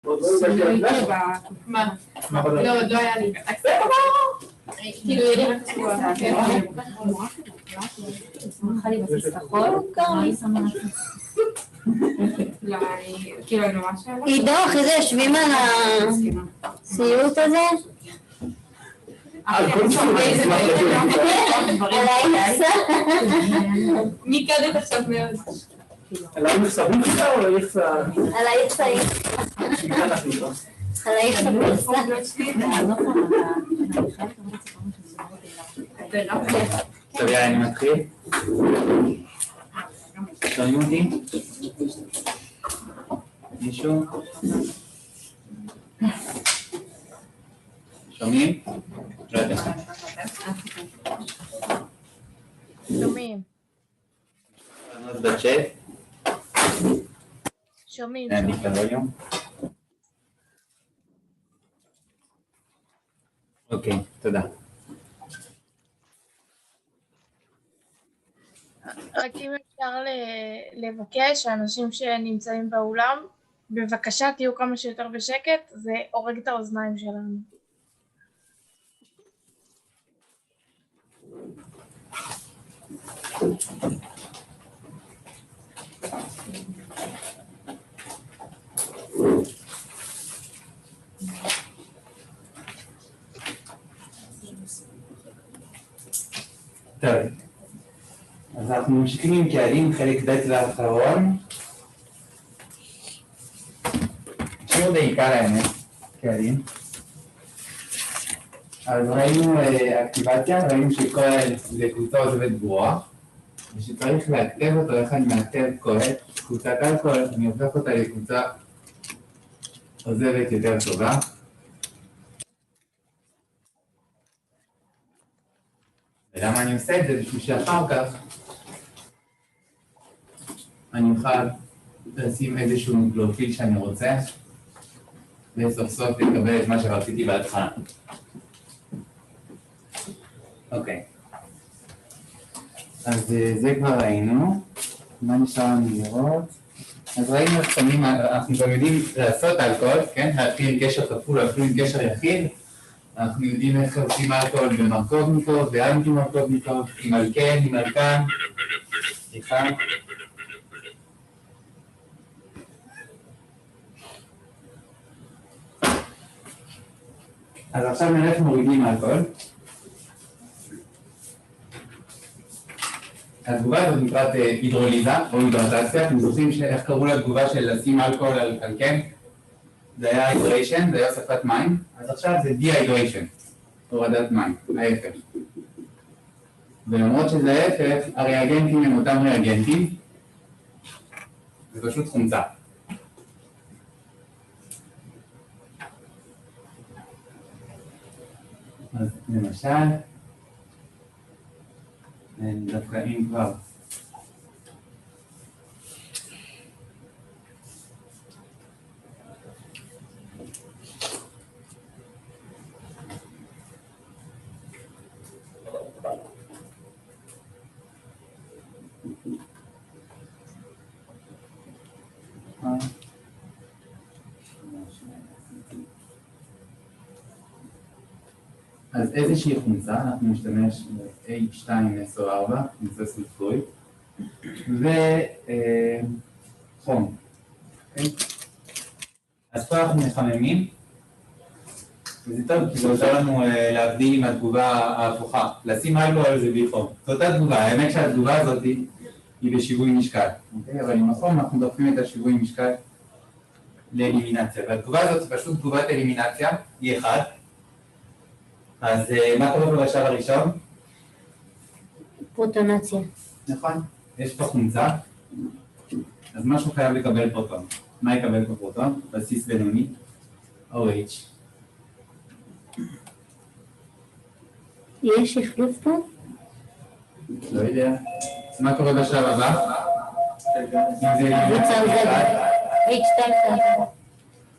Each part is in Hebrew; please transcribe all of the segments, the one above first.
מה? לא, עוד לא היה לי. כאילו, יהיה לי רק סבוע. עידו, אחרי זה יושבים על הסיוט הזה? על האיכסה? מי קדת עכשיו מאוד? על האיכסה בוקסה או על האיכסה? על האיכסה. על האיכסה בוקסה. טוב, יאללה, אני מתחיל. שומעים אותי? מישהו? שומעים? לא יודע. שומעים. לענות בצ'אט? שומעים. אני בווליום. אוקיי, תודה. רק אם אפשר לבקש, האנשים שנמצאים באולם, בבקשה תהיו כמה שיותר בשקט, זה הורג את האוזניים שלנו. טוב, אז אנחנו ממשיכים עם קהלים, חלק ב' ואחרון. שיעור די קל האמת, קהלים. אז ראינו אקטיבציה, ראינו שכל לקבוצה עוזבת גבוהה, ושצריך להכתב אותו, איך אני מאכתב קבוצת אלכוהול, אני הופך אותה לקבוצה עוזבת יותר טובה. ולמה אני עושה את זה? בשביל שאחר כך אני אוכל לשים איזשהו פרופיל שאני רוצה, וסוף סוף לקבל את מה שרציתי בהתחלה. אוקיי. אז זה כבר ראינו. מה נשאר לנו לראות? אז ראינו איך שמים, אנחנו גם יודעים לעשות אלכוהול, כן? להתחיל עם קשר כפול, להתחיל עם קשר יחיד. אנחנו יודעים איך עושים אלכוהול במרקובניקוב, באנטי-מרקובניקוב, עם אלקן, עם אלקן. סליחה. אז עכשיו נראה איך מורידים אלכוהול. התגובה הזאת נקראת הידרוליזה או הידרטציה. אתם זוכרים איך קראו לתגובה של לשים אלכוהול על אלקן? זה היה הידריישן, זה היה הוספת מים. אז עכשיו זה די-הידריישן, הורדת מים, ההפך. ולמרות שזה ההפך, הריאגנטים הם אותם ריאגנטים. זה פשוט חומצה. אז למשל, דווקא אם כבר אז איזושהי חומצה, אנחנו נשתמש ב-H2SO4, חומצה סולפורית, וחום. אז פה אנחנו מחממים, וזה טוב כי זה עוזר לנו להבדיל עם התגובה ההפוכה. לשים אלכוהול זה בלי חום. זאת התגובה, האמת שהתגובה הזאת היא בשיווי משקל. אבל עם החום אנחנו דוחפים את השיווי משקל לאלימינציה. והתגובה הזאת היא פשוט תגובת אלימינציה, היא אחד. אז מה קורה פה בשלב הראשון? פרוטונציה. נכון, יש פה חומצה, אז משהו חייב לקבל פרוטון. מה יקבל פה פרוטון? בסיס בינוני, OH. יש שחלוף פה? לא יודע. מה קורה בשלב הבא? קבוצה עוזבת. H2.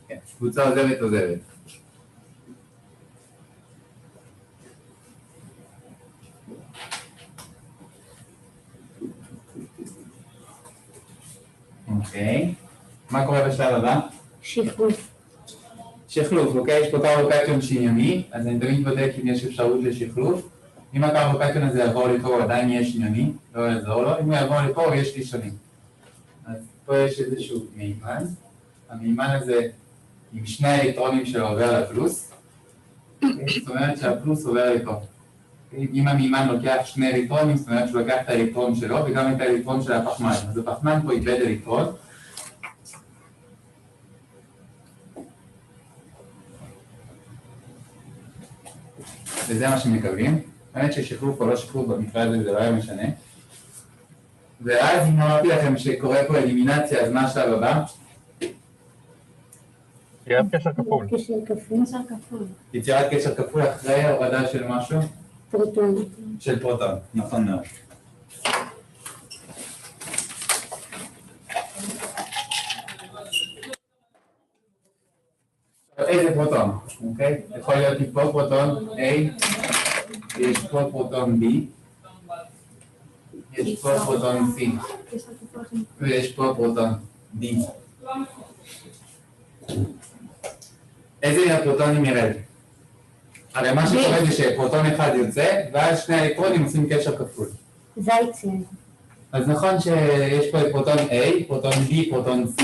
כן, קבוצה עוזבת. אוקיי. מה קורה בשלב הבא? שחלוף. שחלוף, אוקיי? יש פה קרבוקטיון שניוני, אז אני תמיד בודק אם יש אפשרות לשחלוף. אם הקרבוקטיון הזה יעבור לפה, עדיין יהיה שניוני, לא יעזור לו. אם הוא יעבור לפה, יש לי שונים. אז פה יש איזשהו מימן. המימן הזה עם שני האלקטרונים שלו עובר לפלוס. זאת אומרת שהפלוס עובר לפה. אם המימן לוקח שני אלקטרונים, זאת אומרת שהוא לוקח את האלקטרון שלו וגם את האלקטרון של הפחמן. אז הפחמן פה איבד אלקטרון. וזה מה שמקבלים. האמת ששחרוף או לא שחרוף במקרה הזה זה לא היה משנה. ואז אם אמרתי לכם שקורה פה אלימינציה, אז מה השלב הבא? יצירת קשר כפול. קשר כפול. יצירת קשר כפול אחרי הורדה של משהו? פרוטון. של פרוטון, נכון מאוד. איזה פרוטון, אוקיי? יכול להיות פה פרוטון A, יש פה פרוטון B, יש פה פרוטון C, ויש פה פרוטון D. איזה מהפרוטונים ירד? הרי מה שקורה זה שפרוטון אחד יוצא, ואז שני האלקטרונים עושים קשר כפול. זייצן. אז נכון שיש פה את פרוטון A, פרוטון B, פרוטון C,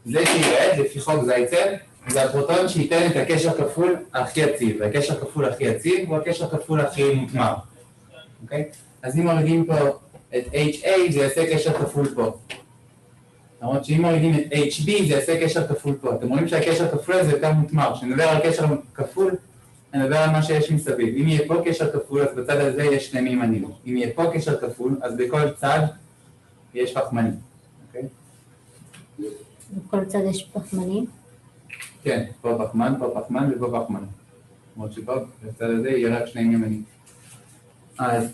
זה שירד, לפי חוק זייצן, זה הפרוטון שייתן את הקשר כפול הכי יציב, והקשר כפול הכי יציב הוא הקשר כפול הכי מוטמר. אוקיי? אז אם מורידים פה את HA, זה יעשה קשר כפול פה. למרות שאם מורידים את HB, זה יעשה קשר כפול פה. אתם רואים שהקשר כפול הזה יותר מוטמר. כשנדבר על קשר כפול, נדבר על מה שיש מסביב. אם יהיה פה קשר כפול, אז בצד הזה יש שני מימנים. אם יהיה פה קשר כפול, אז בכל צד יש פחמנים. אוקיי? בכל צד יש פחמנים? כן, פה פחמן ופה פחמן. למרות שפה בצד הזה יהיה רק שני מימנים. אז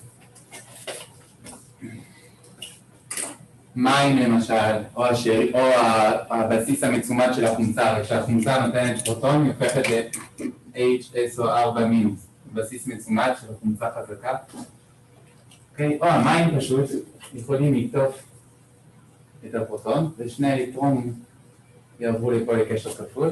מים למשל, או הבסיס המצומד של החומצה, כשהחומצה נותנת פרוטון, היא הופכת ל-HSO4-, בסיס מצומד של החומצה חזקה. אוקיי, או המים פשוט יכולים לקטוף את הפרוטון, ושני אלקטרונים יעברו לפה לקשר כפול.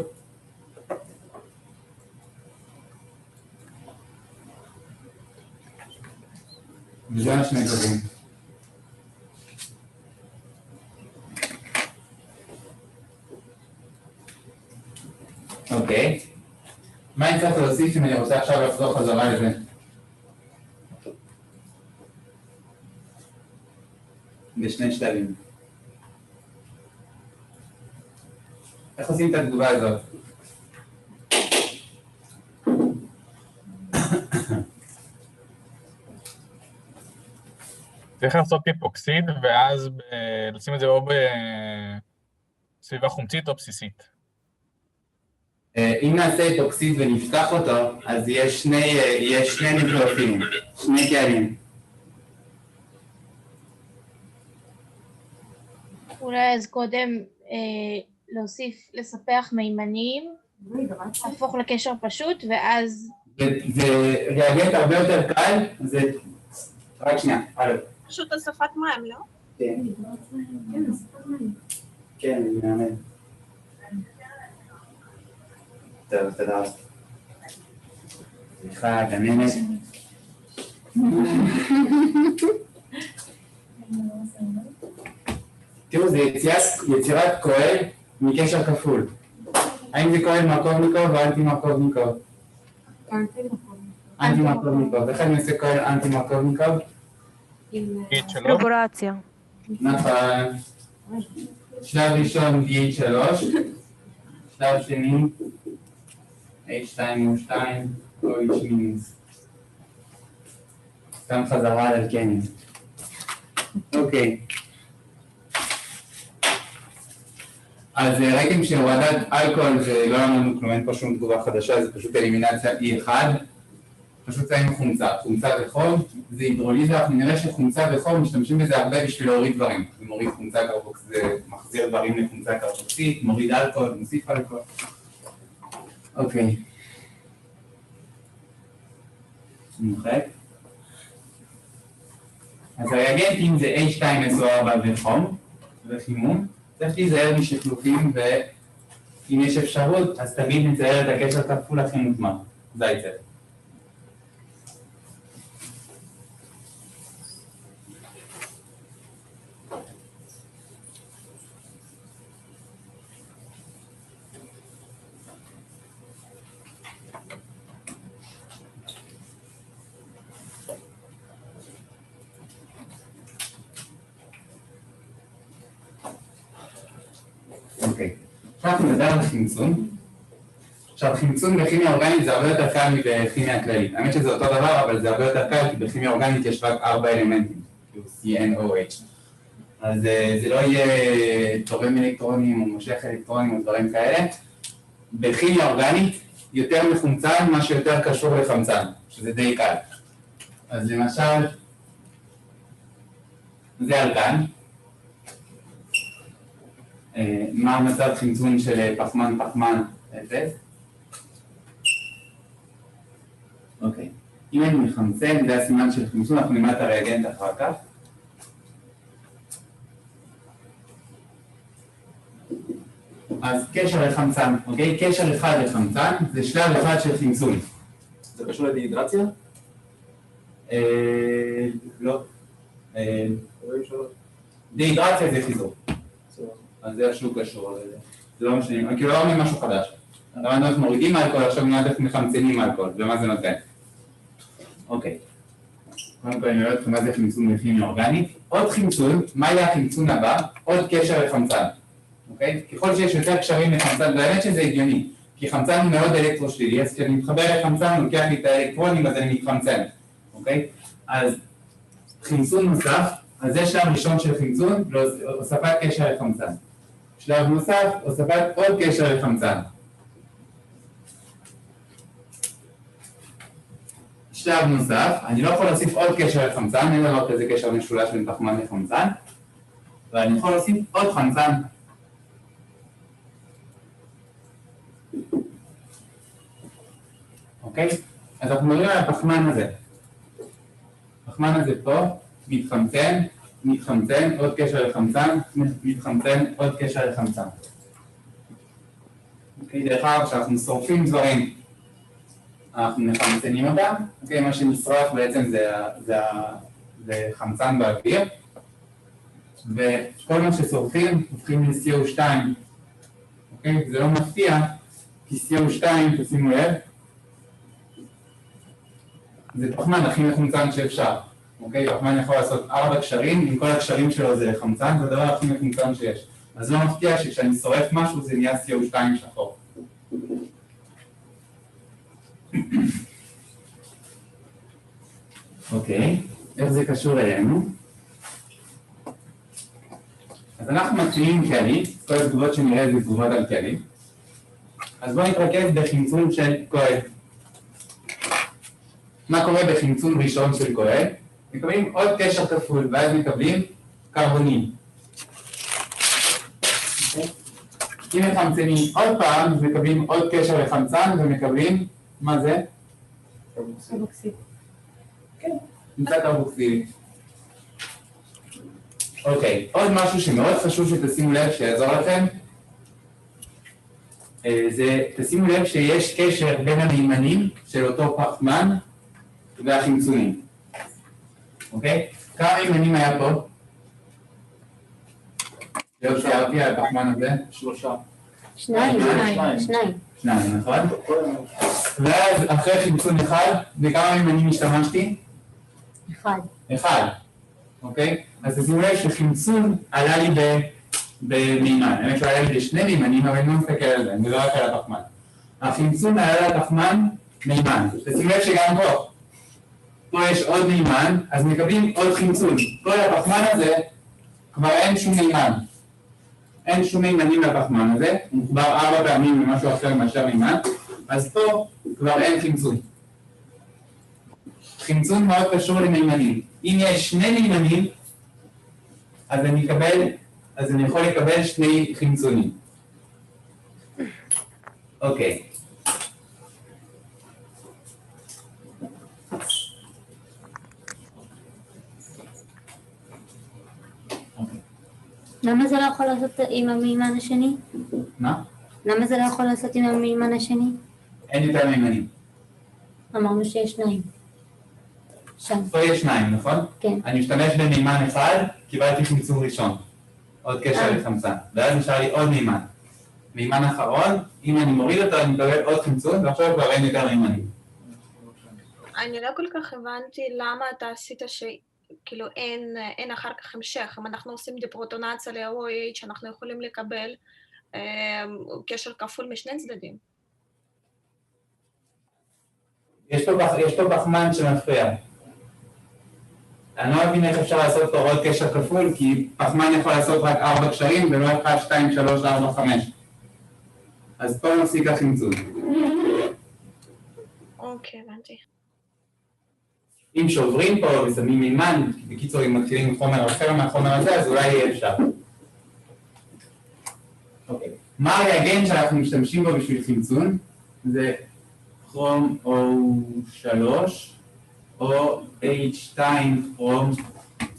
וזה מה שמקבלים. אוקיי. מה אני צריך להוסיף אם אני רוצה עכשיו לחזור חזרה לזה? בשני שלבים. איך עושים את התגובה הזאת? צריך לעשות היפוקסיד ואז לשים את זה או בסביבה חומצית או בסיסית. אם נעשה היפוקסיד ונפתח אותו, אז יש שני ניקלופילים, שני קהלים. אולי אז קודם להוסיף, לספח מימנים, להפוך לקשר פשוט, ואז... זה ריאגנט הרבה יותר קל, זה... רק שנייה, הלו. פשוט הוספת מים, לא? כן. כן, אני מאמן. טוב, תודה. סליחה, גננת. תראו, זה יצירת כהל מקשר כפול. האם זה כהל מרקובניקוב או אנטי מרקובניקוב? אנטי מרקובניקוב. איך אני עושה כהל אנטי מרקובניקוב? רגולציה. נכון. שלב ראשון D3, שלב שני H2O2 או H-. גם חזרה על אלקנים. אוקיי. אז ראיתם שהורדת אלכוהול זה לא אמרנו כלום, אין פה שום תגובה חדשה, זה פשוט אלימינציה E1. פשוט שמים חומצה, חומצה וחום, זה הידרוליזה, אנחנו נראה שחומצה וחום משתמשים בזה הרבה בשביל להוריד דברים. זה מוריד חומצה קרבוקסית, זה מחזיר דברים לחומצה קרבוקסית, מוריד אלכוהול, מוסיף אלכוהול. אוקיי. נמחק. אז הריאגנטים זה H2SO4 וחום, וחימום. צריך להיזהר משחלופים אם יש אפשרות, אז תמיד נצייר את הקשר כפול הכי מוטמע. זייצר. אוקיי, עכשיו אנחנו נדבר על חמצון. עכשיו חמצון בכימיה אורגנית זה הרבה יותר קל מבכימיה כללית. האמת שזה אותו דבר, אבל זה הרבה יותר קל, כי בכימיה אורגנית יש רק 4 אלמנטים, כאילו CNOH. אז זה לא יהיה תורם אלקטרונים או מושך אלקטרונים או דברים כאלה. בכימיה אורגנית יותר מחומצן, מה שיותר קשור לחמצן, שזה די קל. אז למשל, זה אלקן. מה המצב חמצון של פחמן-פחמן 0? אוקיי, אם אני מחמצן, זה הסימן של חמצון, אנחנו נלמד את הריאגנט אחר כך. אז קשר לחמצן, אוקיי? קשר אחד לחמצן, זה שלב אחד של חמצון. זה קשור לדיהידרציה? לא. דיהידרציה זה חיזור. אז זה איזשהו קשור, זה לא משנה, כאילו לא אומרים משהו חדש. למדנו איך מורידים אלכוהול, עכשיו נלמד איך מחמצנים אלכוהול, ומה זה נותן. אוקיי. קודם כל אני אומר לכם מה זה חמצון בכימיה אורגנית. עוד חמצון, מה יהיה החמצון הבא? עוד קשר לחמצן. אוקיי? ככל שיש יותר קשרים לחמצן, באמת שזה הגיוני. כי חמצן הוא מאוד אלקטרושלילי, אז כשאני מתחבר לחמצן, הוא לוקח לי את האלקטרונים, אז אני מתחמצן. אוקיי? אז חמצון נוסף, אז זה שלב ראשון של חמצון, הוספת קשר לחמצן. שלב נוסף, הוספת עוד קשר לחמצן. שלב נוסף, אני לא יכול להוסיף עוד קשר לחמצן, אין דבר כזה קשר משולש בין פחמן לחמצן, ואני יכול להוסיף עוד חמצן. אוקיי? אז אנחנו מדברים על הפחמן הזה. הפחמן הזה פה, מתחמצן, מתחמצן, עוד קשר לחמצן, מתחמצן, עוד קשר לחמצן. אוקיי, דרך אגב, כשאנחנו שורפים דברים, אנחנו מחמצנים אותם, אוקיי, מה שנשרף בעצם זה חמצן באוויר, וכל מה ששורפים הופכים ל-CO2, אוקיי, זה לא מפתיע, כי CO2, תשימו לב, זה פחמן הכי מחומצן שאפשר. אוקיי, פחמן יכול לעשות 4 קשרים, עם כל הקשרים שלו זה חמצן, זה הדבר הכי מחומצן שיש. אז לא מפתיע שכשאני שורף משהו זה נהיה CO2 שחור. אוקיי, איך זה קשור אלינו? אז אנחנו מתחילים עם קלי, כל התגובות שנראה זה תגובות על קלי. אז בואו נתרכז בחמצון של כהן. מה קורה בחמצון ראשון של כהן? מקבלים עוד קשר כפול, ואז מקבלים קרבונים. אם מחמצנים עוד פעם, מקבלים עוד קשר לחמצן ומקבלים, מה זה? קרבוקסיל. כן, נמצא קרבוקסילי. אוקיי, עוד משהו שמאוד חשוב שתשימו לב שיעזור לכם, זה תשימו לב שיש קשר בין המימנים של אותו פחמן והחמצונים. אוקיי? כמה מימנים היה פה? לא ציירתי על הפחמן הזה? 3. שניים, נכון? ואז אחרי חמצון אחד, בכמה מימנים השתמשתי? 1. אוקיי? אז תשימו לב שחמצון עלה לי במימן. האמת שהוא עלה לי בשני מימנים, אבל אני לא מסתכל על זה, אני מדבר רק על הפחמן. החמצון עלה לפחמן מימן. תשימו לב שגם פה יש עוד מימן, אז מקבלים עוד חמצון. כל הפחמן הזה כבר אין שום מימן. אין שום מימנים לפחמן הזה, הוא מחובר 4 פעמים למשהו אחר מאשר מימן, אז פה כבר אין חמצון. חמצון מאוד קשור למימנים. אם יש 2 מימנים, אז אני יכול לקבל 2 חמצונים. אוקיי. למה זה לא יכול לעשות עם המימן השני? מה? למה זה לא יכול לעשות עם המימן השני? אין יותר מימנים. אמרנו שיש 2. שם. פה יש 2, נכון? כן. אני משתמש במימן אחד, קיבלתי צמצום ראשון. עוד קשר לחמצן. ואז נשאר לי עוד מימן. מימן אחרון, אם אני מוריד אותו, אני מקבל עוד צמצום, ועכשיו כבר אין יותר מימנים. אני לא כל כך הבנתי למה אתה עשית כאילו אין אחר כך המשך. אם אנחנו עושים דפרוטונציה ל-OH, אנחנו יכולים לקבל קשר כפול משני צדדים. יש פה פחמן שמפריע. אני לא מבין איך אפשר לעשות פה עוד קשר כפול, כי פחמן יכול לעשות רק 4 קשרים, ולא 1, 2, 3, 4, 5. אז פה נפסיק החמצון. אוקיי, הבנתי. אם שוברים פה ושמים מימן, בקיצור אם מתחילים חומר אחר מהחומר הזה, אז אולי יהיה אפשר. אוקיי. מה הריאגנט שאנחנו משתמשים בו בשביל חמצון? זה כרום O3 או H2 כרום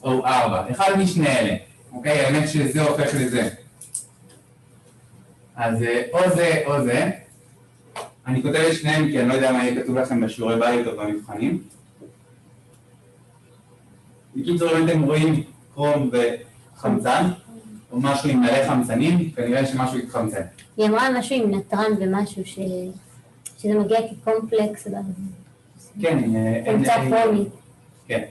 O4. אחד משני אלה. אוקיי? האמת שזה הופך לזה. אז או זה או זה. אני כותב את שניהם כי אני לא יודע מה יהיה כתוב לכם בשיעורי בית או במבחנים. בקיצור, אם אתם רואים כרום וחמצן, או משהו עם מלא חמצנים, כנראה שמשהו יתחמצן. היא אמרה משהו עם נטרן ומשהו שזה מגיע כקומפלקס. כן, חומצה כרומית. כן.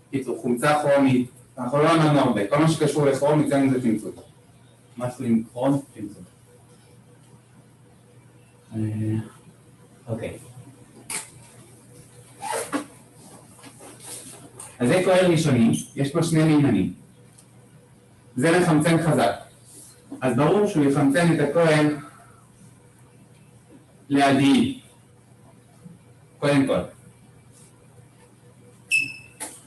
בקיצור, חומצה כרומית, אנחנו לא אמרנו הרבה, כל מה שקשור לכרום יצאנו זה צמצום. משהו עם כרום, צמצום. אוקיי. אז זה כהל ראשוני, יש פה 2 מימנים. זה מחמצן חזק. אז ברור שהוא יחמצן את הכהל לאלדהיד. קודם כל.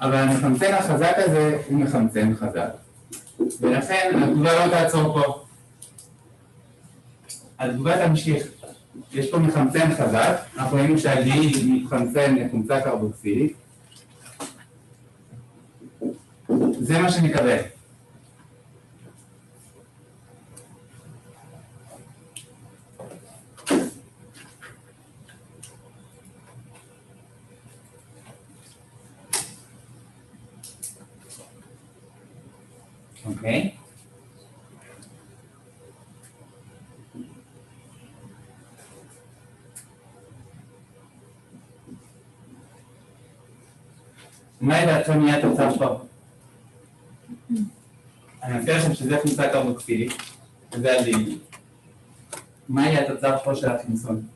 אבל המחמצן החזק הזה הוא מחמצן חזק. ולכן התגובה לא תעצור פה. התגובה תמשיך. יש פה מחמצן חזק, אנחנו ראינו שהאלדהיד מתחמצן לחומצה קרבוקסילית. זה מה שנקבל. אוקיי? מה לדעתכם יהיה התוצאה פה? אני מזכיר לכם שזה חומצה קרבוקסילית, וזה אלדהיד. מה יהיה התוצאה פה של החמצון?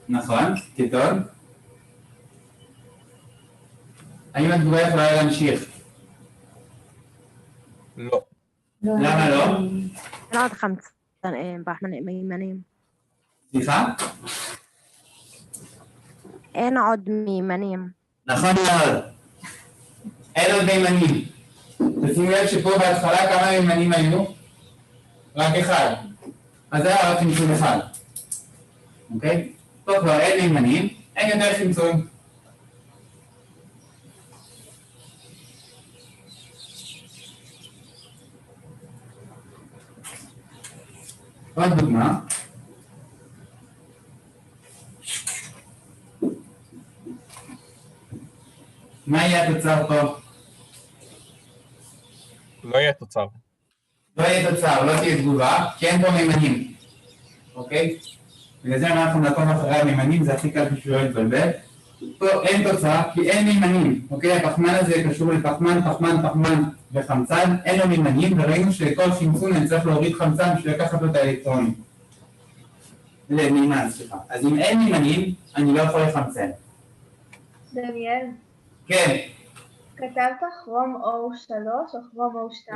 נכון, קטון. האם התגובה יכולה להמשיך? לא. למה לא? אין עוד חמצן מימנים. סליחה? אין עוד מימנים. נכון מאוד. אין עוד מימנים. תשימו לב שפה בהתחלה כמה מימנים היו? רק אחד. אז זה היה רק חמצון אחד. אוקיי? פה כבר אין מימנים, אין יותר חמצון. עוד דוגמה. מה יהיה התוצר פה? לא יהיה תוצר. לא יהיה תוצר, לא תהיה תגובה, כי אין פה מימנים. אוקיי? בגלל זה אנחנו נעקוב אחרי המימנים, זה הכי קל בשביל לא להתבלבל. פה אין תוצאה, כי אין מימנים. אוקיי? הפחמן הזה קשור לפחמן, פחמן וחמצן, אין לו מימנים, וראינו שכל חמצון אני צריך להוריד חמצן בשביל לקחת לו את האלקטרונים. למימן, סליחה. אז אם אין מימנים, אני לא יכול לחמצן. דניאל, כן. כתבת כרום O3 או כרום O2?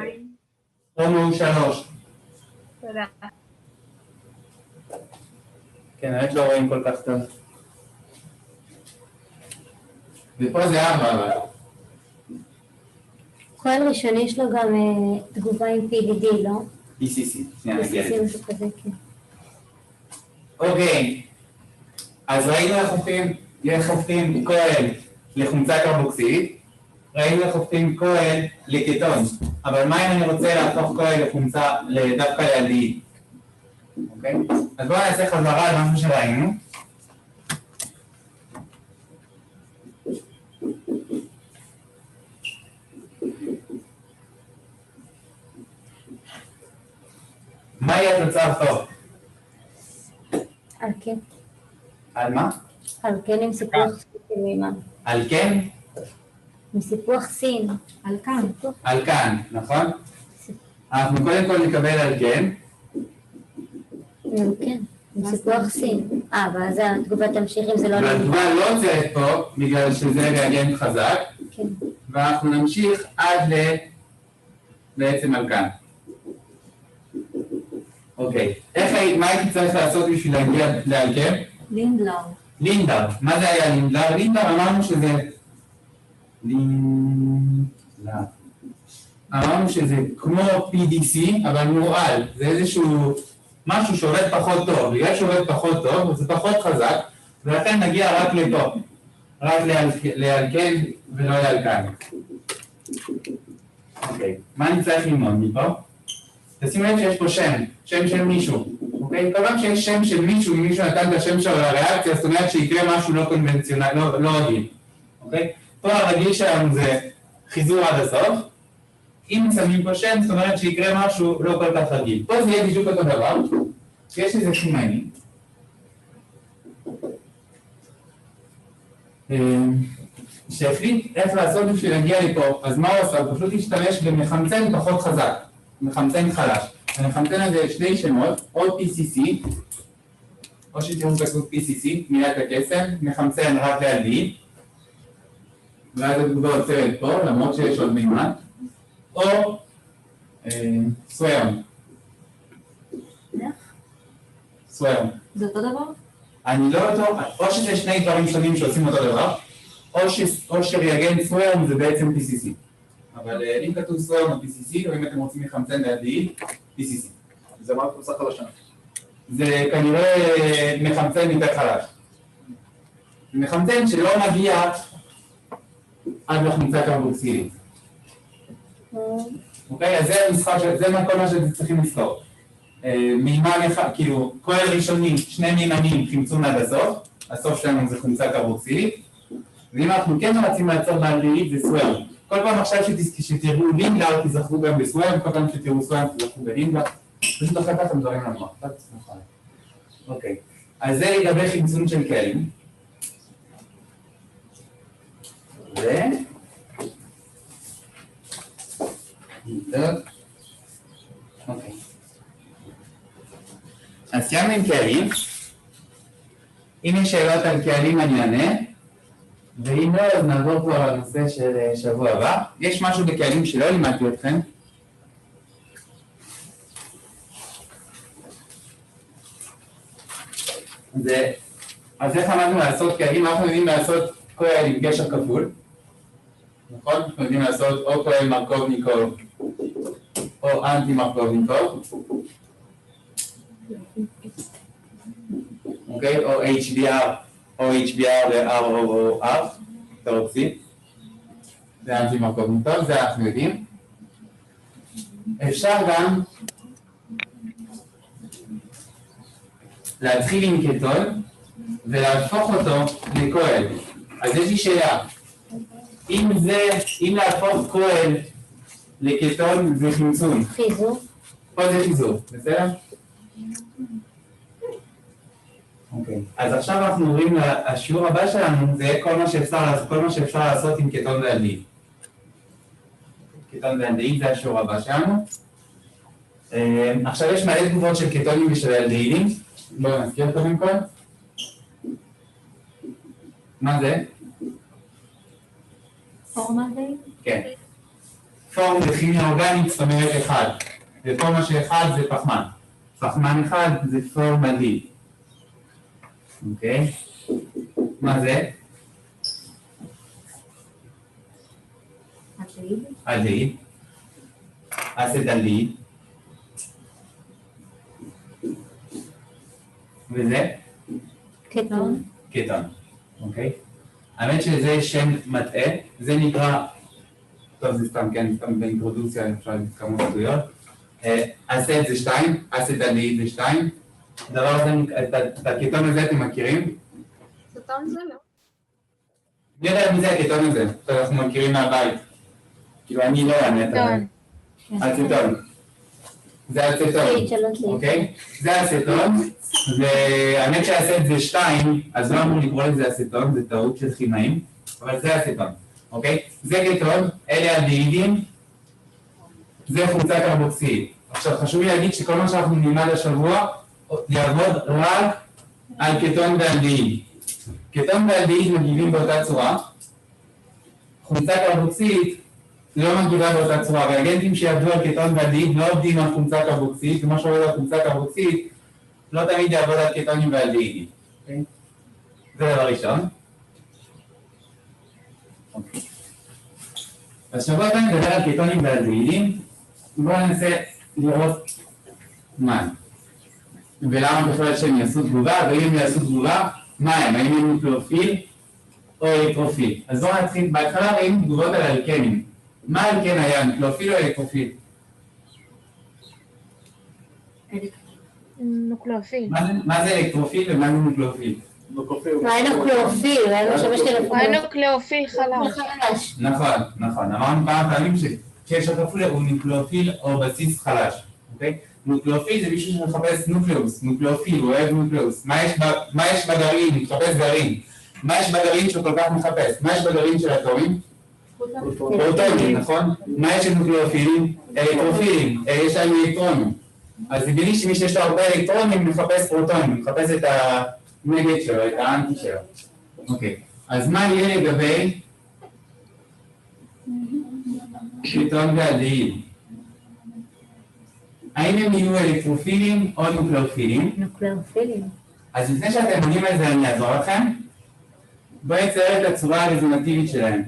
כרום O3. תודה. כן, האמת לא רואים כל כך טוב. ופה זה 4 אבל. כהל ראשוני יש לו גם תגובה עם PDD, לא? ECC, שנייה נגיע לזה. PCC משהו כזה, כן. אוקיי, אז ראינו איך הופכים כהל לחומצה קרבוקסילית, ראינו איך הופכים כהל לקטון, אבל מה אם אני רוצה להפוך כהל לחומצה דווקא לאלדהיד? אוקיי? אז בואו נעשה חזרה על משהו שראינו. מה יהיה התוצאה טוב? על כן. על מה? על כן עם סיפוח סין. על כן? עם סיפוח סין. על כאן. על כאן, נכון? אנחנו קודם כל נקבל על כן. כן, עם סיפוח סין. ואז התגובה תמשיך אם זה לא... והתגובה לא עוצרת פה, בגלל שזה ריאגנט חזק. כן. ואנחנו נמשיך עד בעצם על כאן. אוקיי. מה הייתי צריך לעשות בשביל להגיע לעל כן? לינדלר. לינדר. מה זה היה לינדר? לינדר אמרנו שזה... אמרנו שזה כמו PDC, אבל מורעל. זה איזשהו משהו שעובד פחות טוב. בגלל שעובד פחות טוב, זה פחות חזק, ולכן נגיע רק לפה. רק לאלכן ולא לאלכן. אוקיי. מה אני צריך ללמוד מפה? תשימו לב שיש פה שם של מישהו. אוקיי? כל פעם שיש שם של מישהו, אם מישהו נתן את השם שלו לריאקציה, זאת אומרת שיקרה משהו לא קונבנציונלי, לא רגיל. אוקיי? פה הרגיל שלנו זה חיזור עד הסוף. אם שמים פה שם, זאת אומרת שיקרה משהו לא כל כך רגיל. פה זה יהיה בדיוק אותו דבר. יש איזה סימנים. שהחליט איך לעשות בשביל להגיע לפה, אז מה הוא עושה? הוא פשוט השתמש במחמצן פחות חזק, מחמצן חלש. המחמצן הזה שני שמות, או PCC, או שתראו כתוב PCC, מילת הקסם, מחמצן רק לאלדהיד, ואז התגובה עוצרת פה, למרות שיש עוד מימד, או סווארם. סווארם. זה אותו דבר? אני לא בטוח, או שזה שני דברים שונים שעושים אותו דבר, או שריאגנט סווארם זה בעצם PCC. אבל אם כתוב סווארם או PCC, או אם אתם רוצים מחמצן לאלדהיד, PCC. זה מה קבוצה חדשה? זה כנראה מחמצן יותר חלש. זה מחמצן שלא מגיע עד לחומצה קרבוקסילית. אוקיי, אז זה המשחק, זה כל מה שאתם צריכים לזכור. מימן אחד, כאילו, כהל ראשוני, שני מימנים חמצון עד הסוף, הסוף שלנו זה חומצה קרבוקסילית, ואם אנחנו כן רוצים לעצור באלדהיד זה סווארם. כל פעם עכשיו שתראו לינדר, תזכרו גם בסווארם, כל פעם שתראו סווארם, תזכרו בלינדר, פשוט אחר כך הם דברים למוח. אוקיי, אז זה לגבי חמצון של כלים. אוקיי. אז סיימנו עם קהלים. אם יש שאלות על קהלים אני אענה, ואם לא, אז נעבור כבר לנושא של שבוע הבא. יש משהו בקהלים שלא לימדתי אתכם. אז איך למדנו לעשות קהלים? אנחנו יודעים לעשות כהל עם גשר כפול. נכון? אנחנו יודעים לעשות או כהל מרקובניקוב או אנטי מרקובניקוב. אוקיי? או HBR או HBR ו-ROR, טרוקסי. זה אנטי מרקובניקוב, זה אנחנו יודעים. אפשר גם להתחיל עם קטון ולהפוך אותו לכהל. אז יש לי שאלה. אם להפוך כהל לקטון זה חמצון. חיזור. פה זה חיזור, בסדר? אוקיי. אז עכשיו אנחנו עוברים לשיעור הבא שלנו, זה כל מה שאפשר לעשות עם קטון ואלדהיד. קטון ואלדהיד זה השיעור הבא שלנו. עכשיו יש מלא תגובות של קטונים ושל אלדהידים. בואו נזכיר קודם כל. מה זה? פורמלדהיד? כן. פורם זה כימיה אורגנית, זאת אומרת אחד. וכל מה שאחד זה פחמן. פחמן אחד זה פורמלדהיד. אוקיי? מה זה? אלדהיד? אלדהיד. אסטלדהיד. וזה? קטון. קטון. אוקיי? האמת שזה שם מטעה, זה נקרא טוב, זה סתם, כן, סתם באינטרודוקציה, אפשר להגיד כמה שטויות. אסט זה 2, אסטלדהיד זה 2. הדבר הזה, את הקטון הזה אתם מכירים? אצטון זה לא. מי יודע מי זה הקטון הזה? אנחנו מכירים מהבית. כאילו, אני לא האמת, אבל... אצטון. זה אצטון, אוקיי? זה אצטון, והאמת שהאסט זה 2, אז לא אמור לקרוא לזה אצטון, זה טעות של כימאים, אבל זה אצטון, אוקיי? זה קטון, אלה אלדהידים, זה חומצה קרבוקסילית. עכשיו חשוב לי להגיד שכל מה שאנחנו נלמד השבוע יעבוד רק על קטון ואלדהיד. קטון ואלדהיד מגיבים באותה צורה, חומצה קרבוקסילית לא מגיבה באותה צורה, והאגנטים שיעבדו על קטון ואלדהיד לא עובדים על חומצה קרבוקסילית, ומה שעובד על חומצה קרבוקסילית לא תמיד יעבוד על קטונים ואלדהידים. זה דבר ראשון. אז שבוע כאן נדבר על קטונים ואלדהידים, בואו ננסה לראות מה ולמה בכלל שהם יעשו תגובה, ואם הם יעשו תגובה, מה הם? האם הם נוקלאופיל או אלקטרופיל? אז בואו נתחיל, בהתחלה ראינו תגובות על אלקנים. מה אלקן היה, נוקלאופיל או אלקטרופיל? נוקלאופיל. מה זה אלקטרופיל ומה זה נוקלאופיל? מה אין נוקלאופיל? היה משמש נוקלאופיל חלש. נכון. אמרנו כמה פעמים שקשר כפול הוא נוקלאופיל או בסיס חלש, אוקיי? נוקלאופיל זה מישהו שמחפש נוקלאוס, נוקלאופיל, הוא אוהב נוקלאוס. מה יש בגרעין? מתחפש גרעין. מה יש בגרעין שהוא כל כך מחפש? מה יש בגרעין של אטומים? פרוטונים, נכון? מה יש נוקלאופילים? אלקטרופילים, יש להם אלקטרונים. אז זה בלי שמי שיש לו הרבה אלקטרונים מחפש פרוטונים, מחפש את הנגד שלו, את האנטי שלו. אוקיי, אז מה יהיה לגבי קטון ואלדהיד? האם הם יהיו אלקטרופילים או נוקלאופילים? נוקלאופילים. אז לפני שאתם עונים על זה אני אעזור לכם. בואו נצייר את הצורה הרזונטיבית שלהם.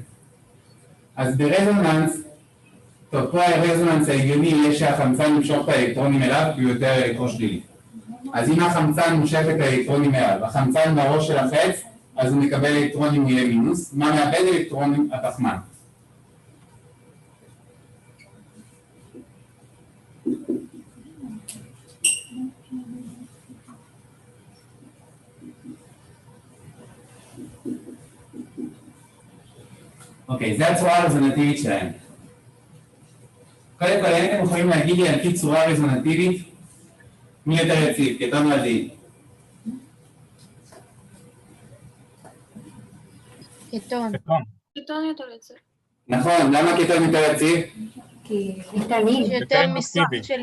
אז ברזוננס, טוב, פה הרזוננס ההגיוני יש שהחמצן ימשוך את האלקטרונים אליו כי הוא יותר אלקטרושלילי. אז אם החמצן מושך את האלקטרונים אליו, החמצן בראש של החץ, אז הוא מקבל אלקטרונים מ מינוס. מה מאבד אלקטרונים? הפחמן. אוקיי, זה הצורה הרזונטיבית שלהם. קודם כל, האם אתם יכולים להגיד לי על פי צורה רזונטיבית מי יותר יציב, קטון או אלדהיד? קטון. קטון יותר יציב. נכון, למה קטון יותר יציב? כי קטנים. יותר מסך של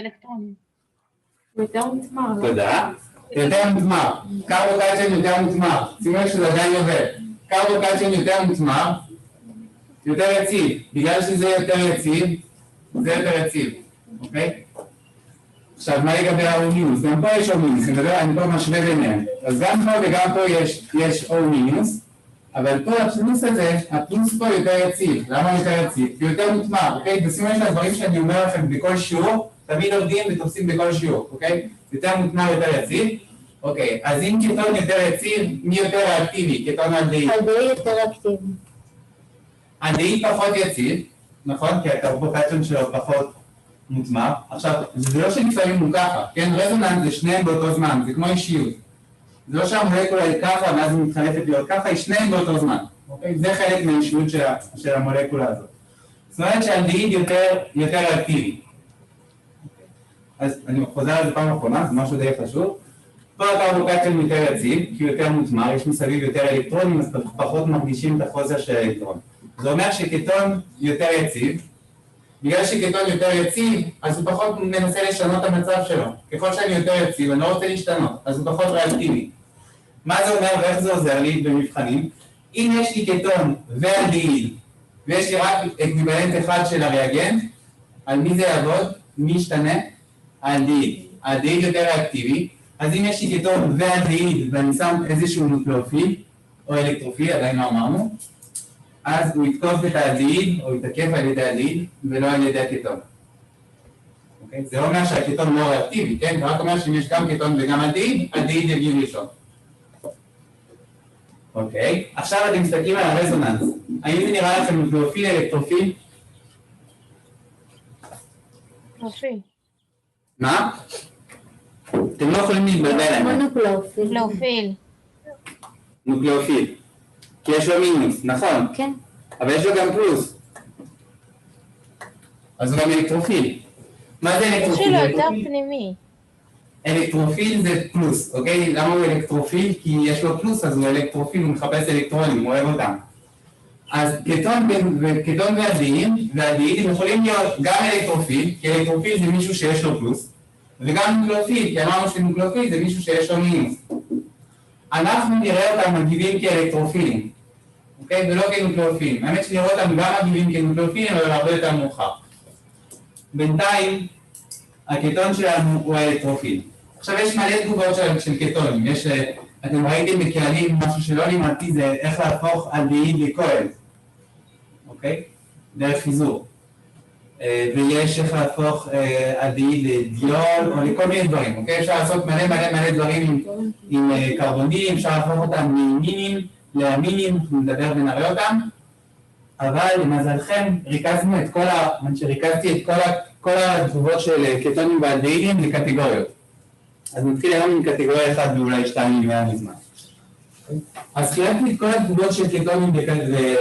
אלקטרונים. יותר מותמר. תודה. יותר מותמר. קרבוקלציום יותר מותמר. שימו לב שזה עדיין עובד. קרבוקלציום יותר מותמר, יותר יציב. בגלל שזה יותר יציב, זה יותר יציב. אוקיי? עכשיו, מה לגבי ה-O מינוס? גם פה יש O מינוס, אני פה משווה ביניהם. אז גם פה וגם פה יש O מינוס, אבל פה הפלוס הזה, הפלוס פה יותר יציב. למה יותר יציב? כי יותר מותמר, אוקיי? תשימו לב לדברים שאני אומר לכם בכל שיעור, תמיד עובדים ותופסים בכל שיעור, אוקיי? יותר מותמר, יותר יציב. אוקיי, אז אם קטון יותר יציב, מי יותר אקטיבי? קטון אלדהיד. אלדהיד יותר אקטיבי. אלדהיד פחות יציב, נכון? כי הקרבוקלציון שלו פחות מותמר. עכשיו, זה לא שלפעמים הוא ככה, כן? רזוננס זה שניהם באותו זמן, זה כמו אישיות. זה לא שהמולקולה היא ככה, ואז היא מתחלפת להיות ככה, היא שניהם באותו זמן. אוקיי? זה חלק מהאישיות של המולקולה הזאת. זאת אומרת שהאלדהיד יותר אקטיבי. אז אני חוזר על זה פעם אחרונה, זה משהו די חשוב. פה הקרבוקלציון יותר יציב, כי הוא יותר מותמר, יש מסביב יותר אלקטרונים, אז פחות מרגישים את החוזר של האלקטרון. זה אומר שקטון יותר יציב, בגלל שקטון יותר יציב, אז הוא פחות מנסה לשנות את המצב שלו. ככל שאני יותר יציב, אני לא רוצה להשתנות, אז הוא פחות ריאקטיבי. מה זה אומר ואיך זה עוזר לי במבחנים? אם יש לי קטון ואלדהיד, ויש לי רק אקוויוולנט אחד של הריאגנט, על מי זה יעבוד? מי ישתנה? האלדהיד. האלדהיד יותר ריאקטיבי, אז אם יש לי קטון ואלדהיד, ואני שם איזשהו נוקלאופיל, או אלקטרופיל, עדיין לא אמרנו, אז הוא יתקוף את האלדהיד, או יתקף על ידי האלדהיד, ולא על ידי הקטון. אוקיי? זה לא אומר שהקטון לא ריאקטיבי, כן? זה רק אומר שאם יש גם קטון וגם אלדהיד, אלדהיד יגיב ראשון. אוקיי? עכשיו אתם מסתכלים על הרזוננס. האם זה נראה לכם נוקלאופיל, אלקטרופיל? פרופיל. מה? אתם לא יכולים להתבלבל. מונוקלורופיל. פרופיל. נוקלאופיל. כי יש לו מינוס, נכון. כן. אבל יש לו גם פלוס. אז הוא גם אלקטרופיל. מה זה יש אלקטרופיל? לו יותר פנימי. אלקטרופיל זה פלוס, אוקיי? למה הוא אלקטרופיל? כי יש לו פלוס, אז הוא אלקטרופיל, הוא מחפש אלקטרונים, הוא אוהב אותם. אז קטון והלדיהידים יכולים להיות גם אלקטרופיל, כי אלקטרופיל זה מישהו שיש לו פלוס, וגם נוקלאופיל, כי אמרנו שנוקלאופיל זה מישהו שיש לו מינוס. אנחנו נראה אותם מגיבים כאלקטרופילים, אוקיי? ולא כנוקלאופילים. האמת שנראה אותם גם מגיבים כנוקלאופילים, אבל הרבה יותר מאוחר. בינתיים, הקטון שלנו הוא האלקטרופיל. עכשיו יש מלא תגובות של קטונים. אתם ראיתם בקהלים משהו שלא לימדתי, זה איך להפוך אלדהיד לקוהל, אוקיי? דרך חיזור. ויש איך להפוך אלדהיד לדיול או לכל מיני דברים, אוקיי? אפשר לעשות מלא דברים עם קרבונים, אפשר להפוך אותם מימינים לאמינים, אנחנו נדבר ונראה אותם. אבל למזלכם ריכזתי את כל התגובות של קטונים ואלדהידים לקטגוריות. אז נתחיל היום עם קטגוריה 1 ואולי 2 אם היה מזמן. אז חילקתי את כל התגובות של קטונים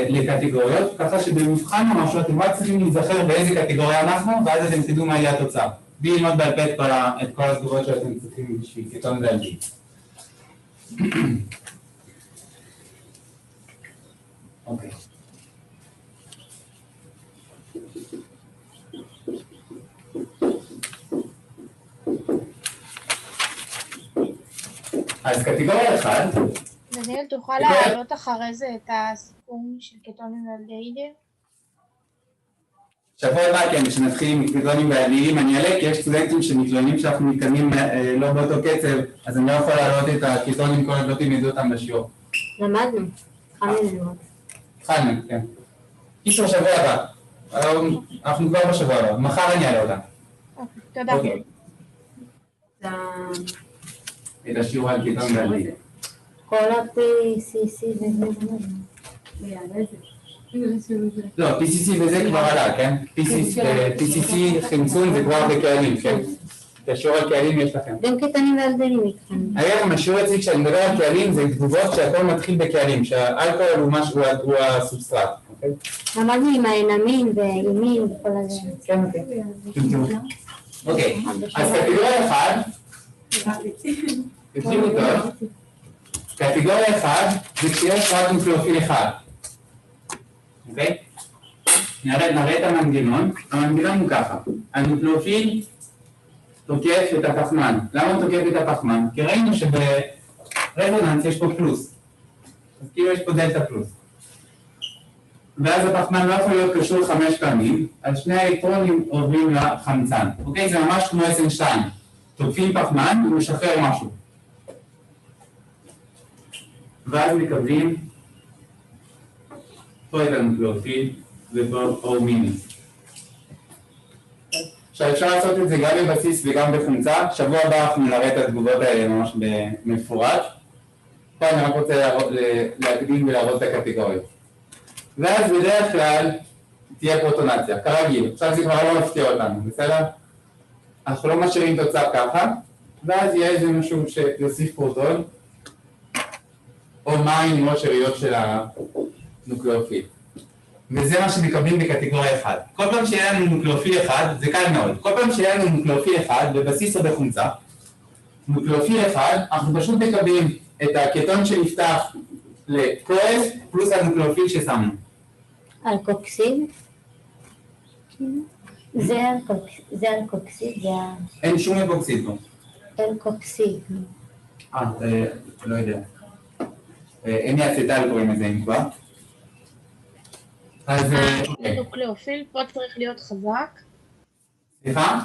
לקטגוריות, ככה שבמבחן המשהו אתם רק צריכים להיזכר באיזה קטגוריה אנחנו, ואז אתם תדעו מה יהיה התוצאה. בלי ללמוד בעל פה את כל התגובות שאתם צריכים בשביל קטון ואלדהיד. אוקיי. אז קטגוריה 1. דניאל, תוכל להעלות אחרי זה את הסיכום של קטונים ואלדהידים? שבוע הבא, כן, כשנתחיל עם קטונים ואלדהידים אני אעלה, כי יש סטודנטים שמתלוננים שאנחנו מתקדמים לא באותו קצב, אז אני לא יכול להעלות את הקטונים כל עוד לא תלמדו אותם בשיעור. למדנו. התחלנו, כן. קיצור שבוע הבא. אנחנו כבר בשבוע הבא. מחר אני אעלה אותם. תודה. את השיעור על קטון ואלדהיד. כל ה-PCC לא, PCC וזה כבר עלה, כן? PCC חמצון זה כבר בקהלים, כן? את השיעור על קהלים יש לכם. גם קטנים ואלדהידים איתכם. היום השיעור אצלי כשאני מדבר על קהלים זה תגובות שהכל מתחיל בקהלים, שהאלכוהול הוא הסובסטרט, אוקיי? למדנו עם האנמין והימין וכל הזה. כן, אוקיי. אז קטגוריה 1, תקשיבו טוב, קטגוריה 1 זה כשיש רק נוקלאופיל אחד, אוקיי? נראה את המנגנון, המנגנון הוא ככה, הנוקלאופיל תוקף את הפחמן. למה הוא תוקף את הפחמן? כי ראינו שברזוננס יש פה פלוס, אז כאילו יש פה דלטה פלוס. ואז הפחמן לא יכול להיות קשור 5 פעמים, אז שני האלקטרונים עוברים לחמצן. אוקיי? זה ממש כמו SN2. תוקפים פחמן ומשחרר משהו. ואז מקבלים פה את הנוקלאופיל ופה אור מינוס. עכשיו אפשר לעשות את זה גם בבסיס וגם בחומצה. שבוע הבא אנחנו נראה את התגובות האלה ממש במפורט. פה אני רק רוצה להקדים ולהראות את הקטגוריות. ואז בדרך כלל תהיה פרוטונציה, כרגיל. עכשיו זה כבר לא מפתיע אותנו, בסדר? אנחנו לא משאירים תוצאה ככה, ואז יהיה איזה משהו שיוסיף פרוטון, או מים או שאריות של הנוקלאופיל. וזה מה שמקבלים בקטגוריה 1. כל פעם שיהיה לנו נוקלאופיל אחד, זה קל מאוד. כל פעם שיהיה לנו נוקלאופיל אחד, בבסיס או בחומצה, נוקלאופיל אחד, אנחנו פשוט מקבלים את הקטון שנפתח לקוהל פלוס הנוקלאופיל ששמנו. אלקוקסיד? זה אלקוקסיד, זה אין שום אלקוקסיד פה. אלקוקסיד. לא יודע. אין אצטל קוראים לזה אם כבר. אז... הנוקלאופיל פה צריך להיות חזק. סליחה?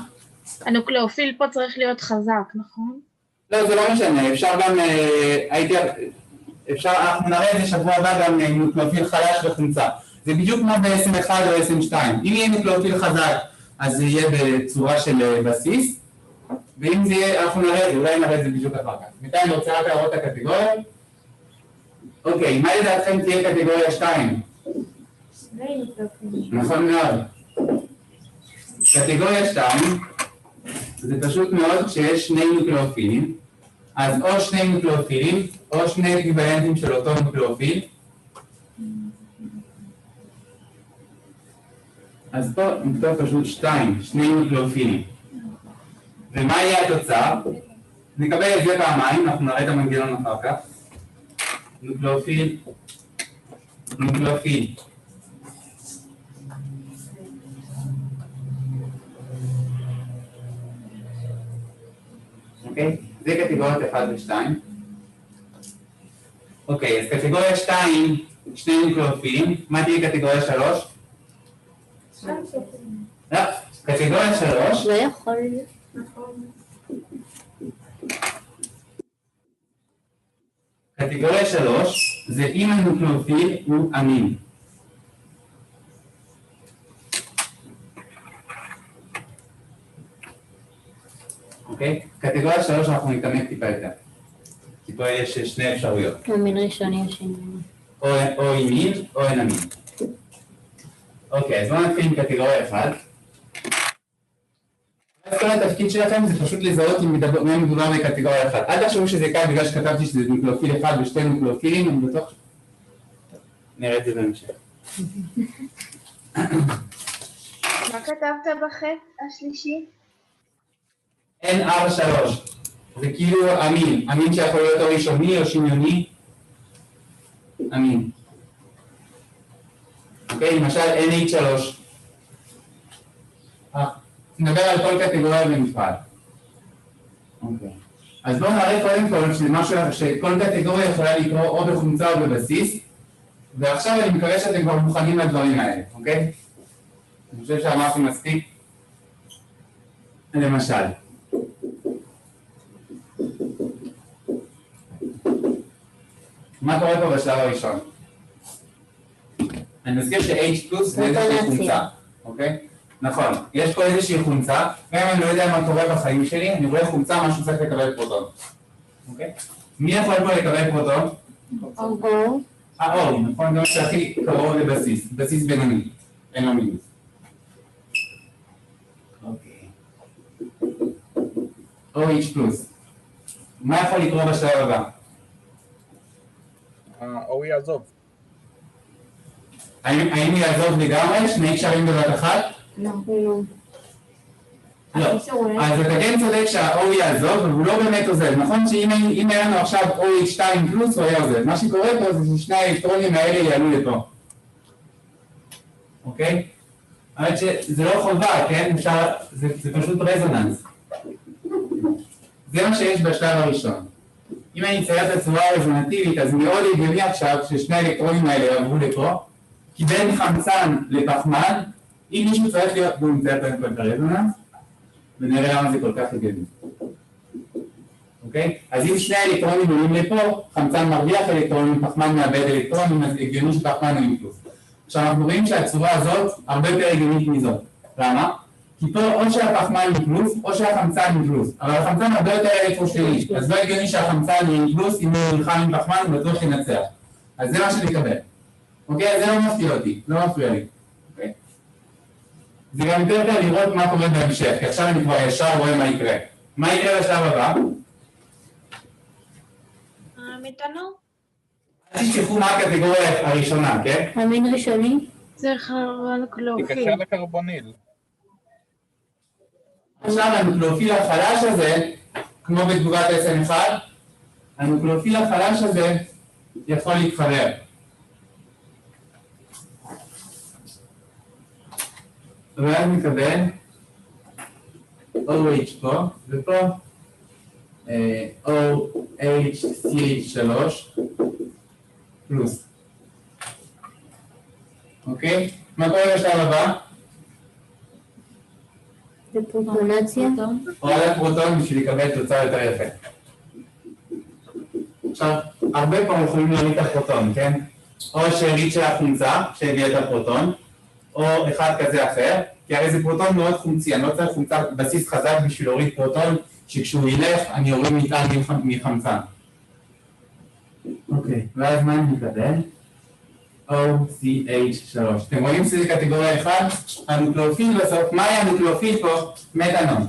הנוקלאופיל פה צריך להיות חזק, נכון? לא, זה לא משנה, אפשר גם... אנחנו נראה את זה שבוע הבא גם עם נוקלאופיל חלש וחומצה. זה בדיוק כמו ב-SM1 או SM2. אם יהיה נוקלאופיל חזק, אז זה יהיה בצורה של בסיס, ואם זה יהיה, אנחנו נראה את זה, אולי נראה את זה בדיוק אחר כך. בינתיים אני רוצה רק להראות את הקטגוריה. אוקיי, מה לדעתכם תהיה קטגוריה 2? נכון מאוד. קטגוריה 2, זה פשוט מאוד כשיש שני נוקלאופילים, אז או שני נוקלאופילים, או שני אקוויוולנטים של אותו נוקלאופיל. אז פה נכתוב פשוט 2, שני נוקלאופילים. ומה יהיה התוצאה? נקבל את זה פעמיים, אנחנו נראה את המנגנון אחר כך. נוקלאופיל, נוקלאופיל. אוקיי? זה קטגוריות 1 ו-2. אוקיי, אז קטגוריה 2, שני נוקלאופילים. מה תהיה קטגוריה 3? לא, קטגוריה 3. לא יכול. קטגוריה 3 זה אם הנוקלאופיל הוא אמין. אוקיי? קטגוריה 3 אנחנו נתעמק טיפה יותר. כי פה יש שני אפשרויות. המין ראשוני השני. או ימין או אין אמין. אוקיי, אז בואו נתחיל עם קטגוריה 1. אז כל התפקיד שלכם זה פשוט לזהות אם מדובר בקטגוריה 1. אל תחשבו שזה קל בגלל שכתבתי שזה נוקלאופיל 1 ושתי נוקלאופילים, אני בטוח נראה את זה בהמשך. מה כתבת בחטא השלישי? N4-3, זה כאילו אמין, אמין שיכול להיות או ראשוני או שניוני, אמין. אוקיי, למשל NH3. נדבר על כל קטגוריה בנפרד. אוקיי. אז בואו נראה קודם כל שזה משהו שכל קטגוריה יכולה לקרוא או בחומצה או בבסיס, ועכשיו אני מקווה שאתם כבר מוכנים לדברים האלה, אוקיי? אני חושב שאמרתי מספיק. למשל. מה קורה פה בשלב הראשון? אני מזכיר ש-H פלוס זה איזושהי חומצה, אוקיי? נכון, יש פה איזושהי חומצה, גם אם אני לא יודע מה קורה בחיים שלי, אני רואה חומצה, משהו צריך לקבל פרוטון, אוקיי? מי יכול פה לקבל פרוטון? או. האור, נכון? גם שהכי קרוב לבסיס, בסיס בינוני, אין לו מינוס. אוקיי. OH פלוס. מה יכול לקרות בשלב הבא? הוא יעזוב. האם הוא יעזוב לגמרי? שני קשרים בבת אחת? לא. לא. אז אתה כן צודק שה-O יעזוב, אבל הוא לא באמת עוזב. נכון שאם היה לנו עכשיו OH2 פלוס, הוא היה עוזב. מה שקורה פה זה ששני האלקטרונים האלה יעלו לפה. אוקיי? האמת שזה לא חובה, כן? זה פשוט רזוננס. זה מה שיש בשלב הראשון. אם אני אצייר את הצורה הרזונטיבית, אז מאוד הגיוני עכשיו ששני האלקטרונים האלה יעברו לפה, כי בין חמצן לפחמן, אם מישהו צריך להיות, בואו נצייר את הרזוננס, ונראה למה זה כל כך הגיוני. אוקיי? אז אם שני האלקטרונים עולים לפה, חמצן מרוויח אלקטרונים, פחמן מאבד אלקטרונים, אז הגיוני שפחמן הוא עם פלוס. עכשיו אנחנו רואים שהצורה הזאת הרבה יותר הגיונית מזאת. למה? כי פה או שהפחמן עם פלוס, או שהחמצן עם פלוס. אבל החמצן הרבה יותר אלקטרושלילי, אז לא הגיוני שהחמצן עם פלוס, אם הוא נלחם עם פחמן, הוא בטוח ינצח. אז זה מה שנקבל. אוקיי? אז זה לא מפתיע אותי, לא מפריע לי. אוקיי? זה גם יותר קל לראות מה קורה בהמשך, כי עכשיו אני כבר ישר רואה מה יקרה. מה יקרה בשלב הבא? מתנול. אל תשכחו מה הקטגוריה הראשונה, כן? המין ראשוני? זה חרונוקלאופיל. תקשר לקרבוניל. עכשיו הנוקלאופיל החלש הזה, כמו בתגובת SN1, הנוקלאופיל החלש הזה יכול להתחבר. ואז נקבל OH פה, ופה OHCH3 פלוס. אוקיי? מה קורה בשלב הבא? בפרוטונציה. הורדת פרוטון בשביל לקבל תוצאה יותר יפה. עכשיו, הרבה פעמים יכולים להוריד את הפרוטון, כן? או שארית של החומצה שהביאה את הפרוטון, או אחד כזה אחר, כי הרי זה פרוטון מאוד חומצי, אני לא צריך חומצה בסיס חזק בשביל להוריד פרוטון, שכשהוא ילך אני אוריד מטען מחמצן. אוקיי, ואז מה אני מקבל? OCH3. אתם רואים שזה קטגוריה 1? הנוקלאופיל בסוף, מה היה הנוקלאופיל פה? מתנול.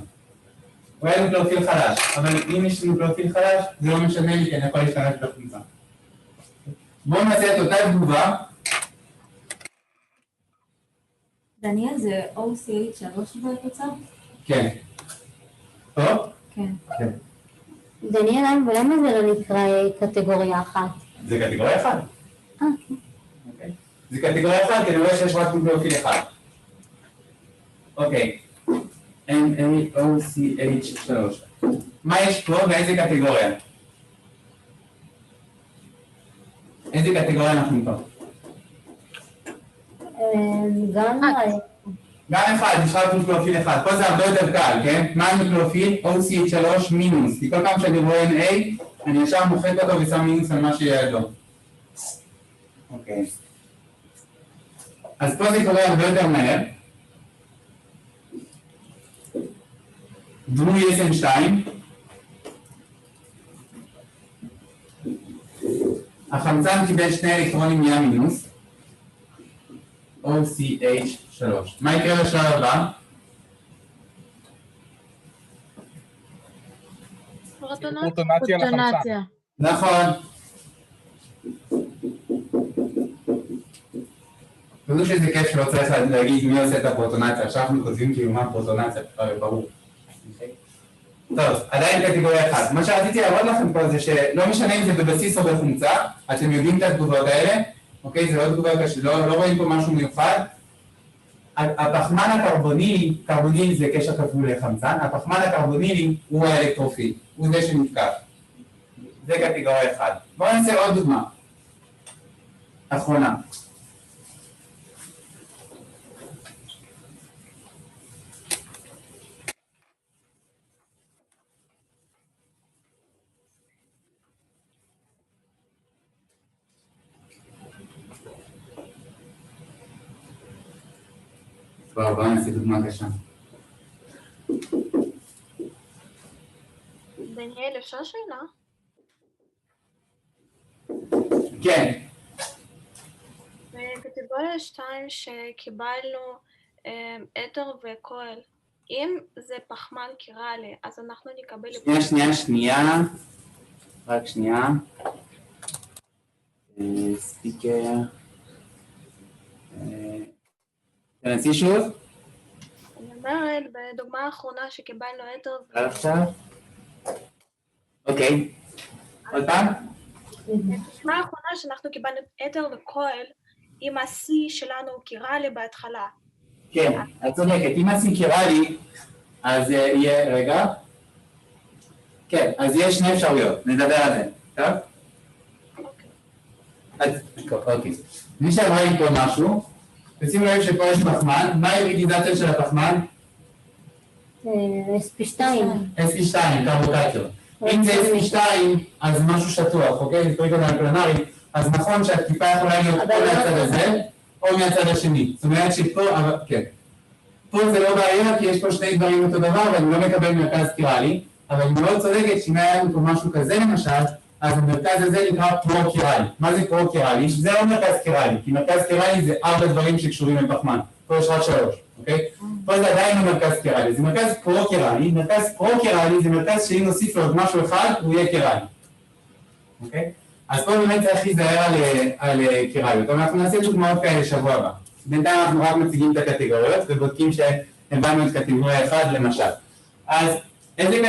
הוא היה נוקלאופיל חדש, אבל אם יש נוקלאופיל חדש, זה לא משנה לי כי אני יכול להשתמש בחומצה. בואו נעשה את אותה תגובה. דניאל, זה OCH3 בתוצר? כן. טוב? כן. כן. דניאל, למה זה לא נקרא קטגוריה 1? זה קטגוריה 1. כן. אוקיי. זה קטגוריה 1, כי אני רואה שיש רק נוקלאופיל אחד. אוקיי. NaOCH3. מה יש פה ואיזה קטגוריה? איזה קטגוריה אנחנו פה? גם אחד, יש רק נוקלאופיל אחד. פה זה הרבה יותר קל, כן? מה הנוקלאופיל? OCH3 מינוס. כי כל פעם שאני רואה NA, אני ישר מוחק אותו ושם מינוס על מה שיעדו. אוקיי. אז פה זה קורה הרבה יותר מהר. דמוי SN2. החמצן קיבל 2 אלקטרונים נהיה מינוס. OCH3. מה יקרה לשלב הבא? פרוטונציה לחמצן. נכון. תראו שזה כיף שלא צריך להגיד מי עושה את הפרוטונציה. עכשיו אנחנו כותבים כאילו מה פרוטונציה, ברור. טוב, עדיין קטגוריה 1. מה שרציתי להראות לכם פה זה שלא משנה אם זה בבסיס או בחומצה, אתם יודעים את התגובות האלה, אוקיי? זה לא תגובה קשה, לא רואים פה משהו מיוחד. הפחמן הקרבונילי, קרבונילי זה קשר כפול לחמצן, הפחמן הקרבונילי הוא האלקטרופיל, הוא זה שמותקף. זה קטגוריה 1. בואו נעשה עוד דוגמה. אחרונה. בואו נעשה דוגמה קשה. דניאל, אפשר שאלה? כן. בקטגוריה 2 שקיבלנו אתר וכוהל, אם זה פחמן קירלי, אז אנחנו נקבל... שנייה. רק שנייה. ספיקר. תנסי שוב. אני אומרת, בדוגמה האחרונה שקיבלנו אתר... עכשיו. אוקיי. עוד פעם? בדוגמה האחרונה שאנחנו קיבלנו אתר וכוהל, עם ה-C שלנו קירלי בהתחלה. כן, את צודקת. אם ה-C קירלי, אז יהיה... רגע. כן, אז יש שני אפשרויות. נדבר על זה. טוב? אוקיי. מי שאמרה לי פה משהו, ושימו לב שפה יש פחמן, מה ההיברידיזציה של הפחמן? SP2. SP2, קרבוקטיות. אם זה SP2, אז משהו שטוח, אוקיי? זה פריקון הפלנרי, אז נכון שהתקיפה יכולה להיות או מהצד הזה, או מהצד השני. זאת אומרת שפה, כן. פה זה לא בעיה, כי יש פה שני דברים אותו דבר, ואני לא מקבל מרכז קירלי, אבל אני מאוד צודקת שאם היה לנו פה משהו כזה למשל, אז המרכז הזה נקרא פרו-קירלי. מה זה פרו-קירלי? זה לא מרכז קירלי, כי מרכז קירלי זה 4 דברים שקשורים לפחמן. פה יש רק 3, אוקיי? פה זה עדיין לא מרכז קירלי, זה מרכז פרו-קירלי. מרכז פרו-קירלי זה מרכז שאם נוסיף לו עוד משהו אחד, הוא יהיה קירלי. אוקיי? אז פה באמת צריך להיזהר על קירליות. אבל אנחנו נעשה דוגמאות כאלה שבוע הבא. בינתיים אנחנו רק מציגים את הקטגוריות ובודקים שהבנו את קטגוריה 1 למשל. אז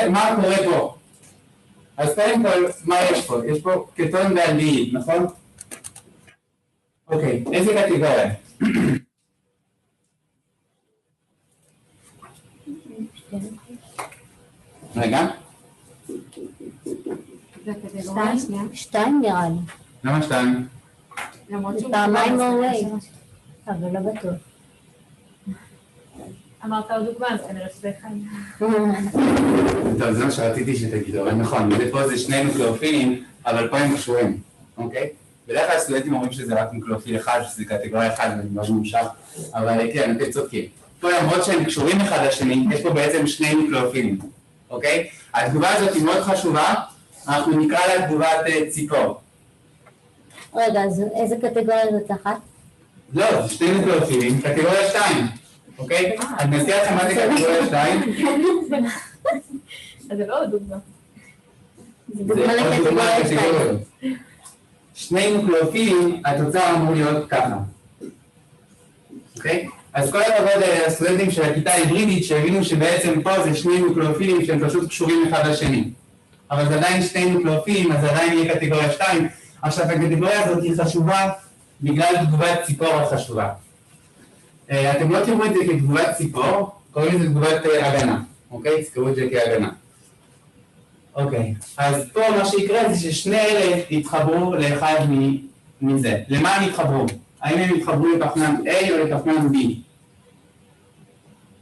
מה קורה פה? אז קודם כל, מה יש פה? יש פה קטון ואלדהיד, נכון? אוקיי, איזה קטגוריה? רגע. 2 נראה לי. למה 2? זה פעמיים מורי, אבל לא בטוח. אמרת עוד דוגמה, אז כנראה שזה אחד. טוב, זה מה שרציתי שתגידו, אבל נכון, פה זה 2 נוקלאופילים, אבל פה הם קשורים, אוקיי? בדרך כלל הסטודנטים אומרים שזה רק נוקלאופיל אחד, שזה קטגוריה 1, ואני ממש ממשך, אבל כן, אתם צודקים. פה למרות שהם קשורים אחד לשני, יש פה בעצם 2 נוקלאופילים, אוקיי? התגובה הזאת היא מאוד חשובה, אנחנו נקרא לה תגובת ציפור. רגע, אז איזה קטגוריה זאת אחת? לא, זה שני נוקלאופילים, קטגוריה 2, אוקיי? אני מזכיר לכם מה זה קטגוריה 2. אז זה לא דוגמה. זה דוגמה לקטגוריה 2. שני נוקלאופילים, התוצר אמור להיות ככה. אוקיי? אז כל הכבוד הסטודנטים של הכיתה ההיברידית שהבינו שבעצם פה זה שני נוקלאופילים שהם פשוט קשורים אחד לשני. אבל זה עדיין שני נוקלאופילים, אז עדיין יהיה קטגוריה 2. עכשיו, הקטגוריה הזאת היא חשובה בגלל תגובת ציפור החשובה. אתם לא תראו את זה כתגובת ציפור, קוראים לזה תגובת הגנה. אוקיי? תזכרו את זה כהגנה. אוקיי, אז פה מה שיקרה זה ששני אלה יתחברו לאחד מזה. למה הם יתחברו? האם הם יתחברו לתחמן A או לתחמן B?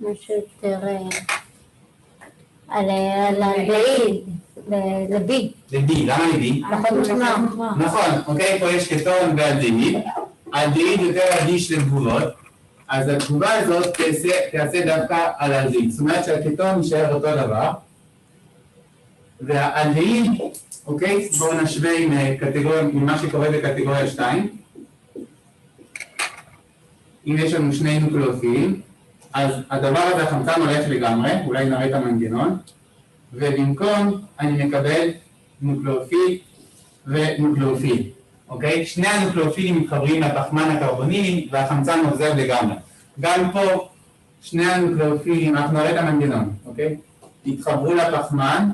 משהו יותר על ה-D, ל-B. ל-D, למה ל-D? פחות מוחמר. נכון, אוקיי, פה יש קטון ואלדהיד. אלדהיד יותר רגיש לתגובות, אז התגובה הזאת תעשה דווקא על אלדהיד. זאת אומרת שהקטון יישאר אותו דבר. והאלדהיד, אוקיי, בואו נשווה עם מה שקורה בקטגוריה 2. אם יש לנו שני נוקלאופילים, אז הדבר הזה, החמצן הולך לגמרי, אולי נראה את המנגנון, ובמקום אני מקבל נוקלאופיל ונוקלאופיל, אוקיי? שני הנוקלאופילים מתחברים לפחמן הקרבונילי והחמצן עוזב לגמרי. גם פה שני הנוקלאופילים, אנחנו נראה את המנגנון, אוקיי? יתחברו לפחמן,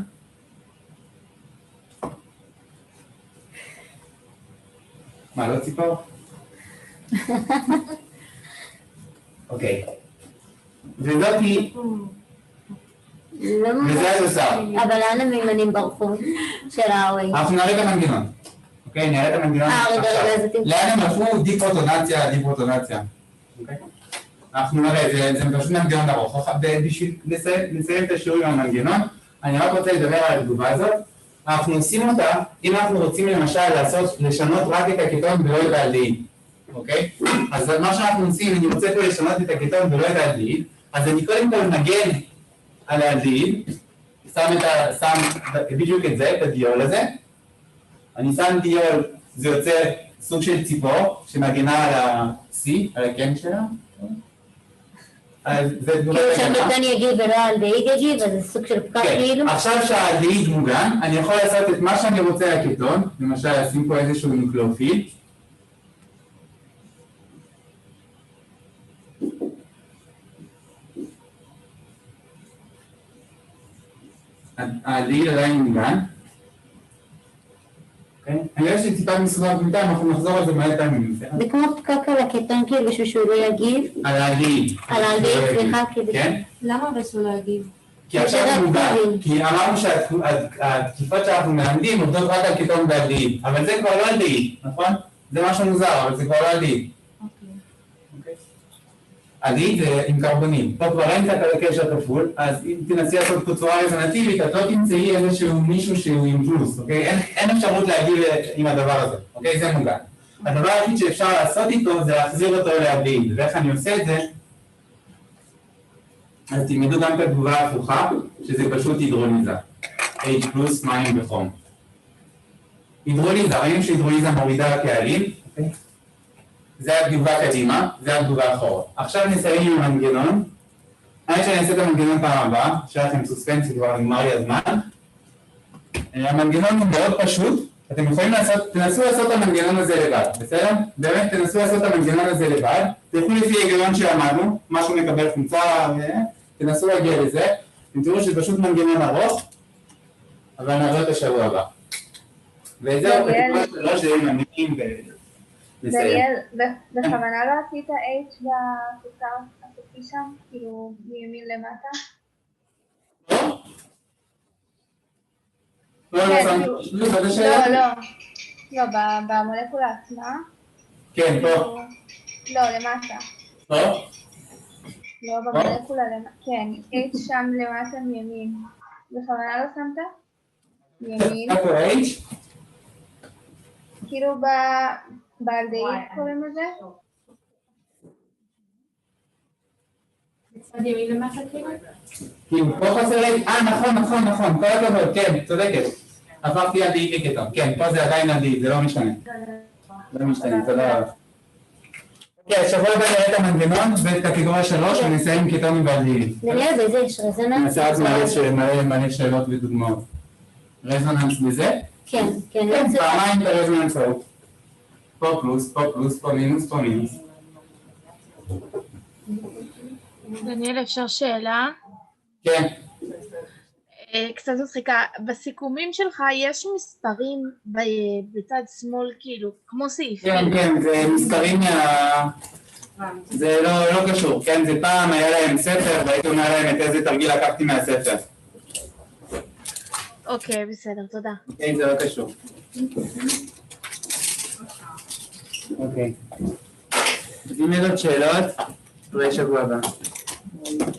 מה, לא ציפור? אוקיי. וזאת היא... וזה התוצר. אבל לאן המימנים ברחו של ה-OH? אנחנו נראה את המנגנון. אוקיי, נראה את המנגנון עכשיו. לאן הם הלכו? דיפרוטונציה. אוקיי? אנחנו נראה, זה פשוט מנגנון ארוך. בשביל לסיים את השיעור עם המנגנון, אני רק רוצה לדבר על התגובה הזאת. אנחנו עושים אותה, אם אנחנו רוצים למשל לשנות רק את הקטון ולא את האלדהיד. אוקיי? אז מה שאנחנו עושים, אני רוצה פה לשנות את הקטון ולא את האלדהיד, אז אני קודם כל נגן על האלדהיד, שם בדיוק את זה, את הדיול הזה. אני שם דיול, זה יוצר סוג של ציפור שמגנה על ה-C, על הקן שלה. אז זה תגובת הגנה. כאילו שהקטון יגיב ולא האלדהיד יגיב, אז זה סוג של פקק כאילו? כן, עכשיו שהאלדהיד מוגן, אני יכול לעשות את מה שאני רוצה על הקטון, למשל לשים פה איזשהו נוקלאופיל. האלדהיד עדיין מוגן. אני רואה שטיפה מסודר בינתיים, אנחנו נחזור על זה מלא פעמים. זה כמו פקק על הקטון כאילו בשביל שהוא לא יגיב? על האלדהיד. על האלדהיד, סליחה, כאילו. כן? למה בשביל לא יגיב? כי עכשיו זה מוגן. כי אמרנו שהתקיפות שאנחנו מלמדים עובדות רק על קטון ואלדהיד. אבל זה כבר לא אלדהיד, נכון? זה משהו מוזר, אבל זה כבר לא אלדהיד. אלדהיד זה עם קרבונים. פה כבר אין את הקשר כפול, אז אם תנסי לעשות בצורה רזונטיבית, את לא תמצאי איזשהו מישהו שהוא עם פלוס, אוקיי? אין אפשרות להגיב עם הדבר הזה, אוקיי? זה מוגן. הדבר היחיד שאפשר לעשות איתו זה להחזיר אותו לאלדהיד. ואיך אני עושה את זה? אז תלמדו גם את התגובה ההפוכה, שזה פשוט הידרוליזה. H פלוס מים וחום. הידרוליזה, ראינו שהידרוליזה מורידה קהלים, אוקיי? זה התגובה קדימה, זה התגובה אחורה. עכשיו נסיים עם המנגנון. עד שאני אעשה את המנגנון פעם הבאה, שלכם סוספנס, כבר נגמר לי הזמן. המנגנון הוא מאוד פשוט, אתם יכולים תנסו לעשות את המנגנון הזה לבד, בסדר? באמת, תנסו לעשות את המנגנון הזה לבד, תלכו לפי ההיגיון שלמדנו, משהו מקבל חומצה, תנסו להגיע לזה, אתם תראו שזה פשוט מנגנון ארוך, אבל נעבור את השבוע הבא. וזהו, בתקווה שלא שיהיו מעניינים דניאל, בכוונה לא עשית H בתוצר הסופי שם? כאילו מימין למטה? לא, במולקולה עצמה. כן, פה. לא, למטה. פה? לא, במולקולה למטה. כן, H שם למטה מימין. בכוונה לא שמת? מימין. איפה H? כאילו באלדהיד קוראים לזה? בצד ימין למטה כאילו? כאילו, פה חסר לי, נכון, כל הכבוד, כן, צודקת. הפכתי אלדהיד לקטון, כן, פה זה עדיין אלדהיד, זה לא משנה. לא משתנה, תודה רבה. אוקיי, השבוע הבא נראה את המנגנון ואת קטגוריה 3 ונסיים עם קטונים ועליים. דניאל, באיזה יש רזוננס? נעשה רק מלא שאלות ודוגמאות. רזוננס בזה? כן, כן. כן, פעמיים ברזוננס ההוא. פה פלוס, פה פלוס, פה מינוס, פה מינוס. דניאל, אפשר שאלה? כן. קצת מצחיקה, בסיכומים שלך יש מספרים בצד שמאל, כאילו, כמו סעיפים. כן, כן, זה מספרים זה לא קשור, כן? זה פעם היה להם ספר והייתי אומר להם את איזה תרגיל לקחתי מהספר. אוקיי, בסדר, תודה. אוקיי, זה לא קשור. אוקיי. אז אם יש עוד שאלות, תראה שבוע הבא.